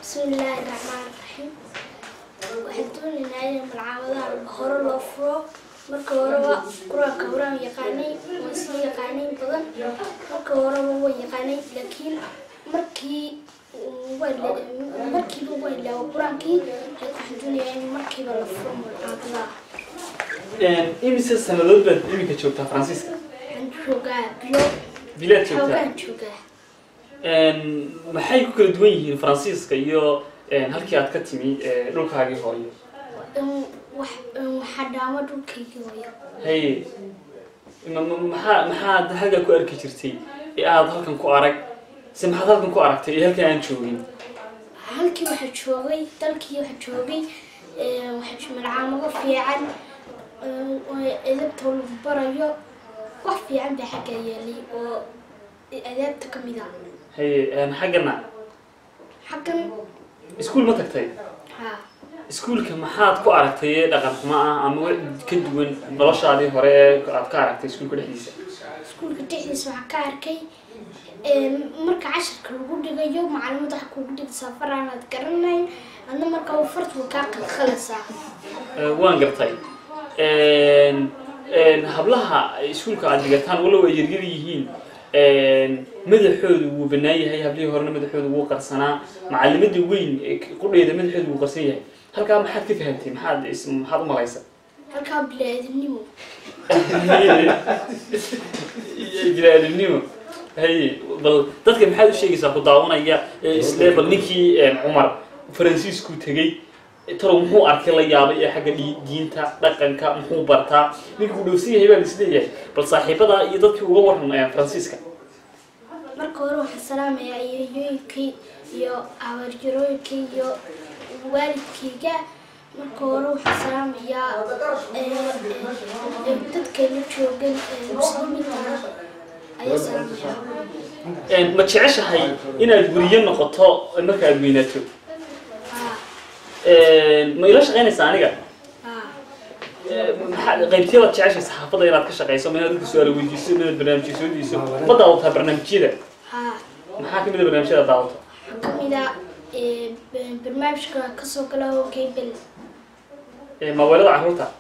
بسم الله الرحمن الرحيم. وحدون إن العوضة البحر الأفرو مركورة قرآن يقاني وسي يقاني بدن مركورة هو يقاني لكن مركي ولا قرآن كي حدون يعني مركي بالأفرو العوضة. إمتى السنة ضد إمتى شوكتا فرانسيسكا؟ شوكا بلاد شوكتا. maxay ku kala duwan yihiin Faransiiska iyo halkii aad ka timi dhulkaagii hooyo waxa dhaama dhulkaygii hooyo hay maxaad halka ku arki jirtay ee aad halkan ku arag si maxaad halkan ku aragtay ee halka aan joogin halkii waxa joogay dalkii waxa joogay waxa malcaamado fiican oo edebta lagu barayo wax fiican baa xagga yeelay oo edebta kamida هي حقنا اسكول ما تكتي اسكول كم حد كو عرفتي دقن ما أما كدون نلاشة عليه هراء عرفت عرفتي اسكول كده حديث اسكول كده حديث مع كاركي مرك 10 كلو دقيقة يوم معلومات حكوا بدي تسافر أنا تكررني أنا مرك وفرت وكاك خلصة وان قرطي هبلها اسكول كعاد جتان ولا يجريهين مدحود وبنايه هي هبليه هرنا مدحود وقرصنا معلمتي وين قريده مدحود وقرصيه halka maxaad ka fahamtay maxaad u malaysa halka bilaadnimo bilaadnimo hay bal dadka maxaad u sheegaysaa ku daawanaya isla bal ninkii Cumar Faransiisku tagay taro muxuu arkay la yaabay ee xagga diinta dhaqanka muxuu bartaa ninkuu dhowsiyahay baa isleeyahay bal saaxiibada iyo dadkii uga waran Faransiiska marka hore waxa salaamaya ayeeyooyinkii iyo awarjirooyinkii iyo waalidkayga marka hore waxa salaamaya dadka la joogan muslimiinta ayaa salaamaya ma jeceshahay inaad guriyo noqoto marka aad weynaato ما يلاش غير إنسانية. قيمتي لا تعيش الصحافة ضيعت كشقة يسمى هذا السؤال ويجيس من البرنامج يسوي يسوي ما ضاوطها برنامج كذا. محاكم من البرنامج هذا ضاوطها. حكم إذا برنامج كسوق له كيبل. ما ولد عهرتها.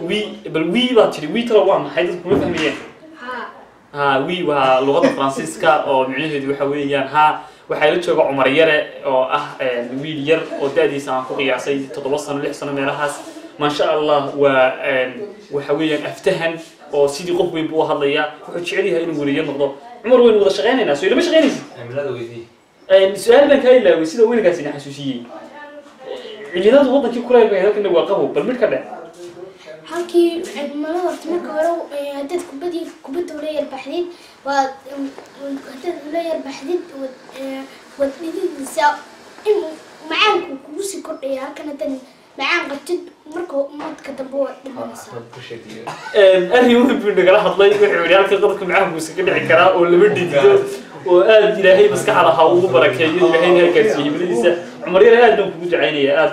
وي بالوي باتري وي ترى وام حيث كل فهميين. وي واللغة الفرنسيسكا أو معنيه دي وحويان waxay la jooga Cumar Yare oo ah wiil yar oo daadiisa aan ku qiyaasay 7 sano 6 sano meelahaas ma sha Allah waxa weeyaan aftahan oo sidii qof weyn buu hadlaya wuxuu jecel yahay inuu wariyo noqdo Cumar weyn wada shaqeynayna soo ilama shaqeynaysid cimilada weydii su'aal baan ka ilaaway sida weynkaas ina xasuusiyay cimilada wadankii kulay bay halkan waa qabo bal mid ka dhac halkii cimilada marka hore dad kubadda leeyahay baxdin waa dad leeyahay baxdin wadidisa in macaanku kugu sii kordhaya halkan hadan macaan qabtid marka madka dambe waa dhimanaysa arrimo buu nagala hadlay wuxuu yiri halka qadka macaanku iska dhici karaa oo laba dhigido oo aad ilaahay maskaxda ha ugu barakeeyo ilaahay halkaas yihiin Cumar Yare aad baan kugu ducaynaya aad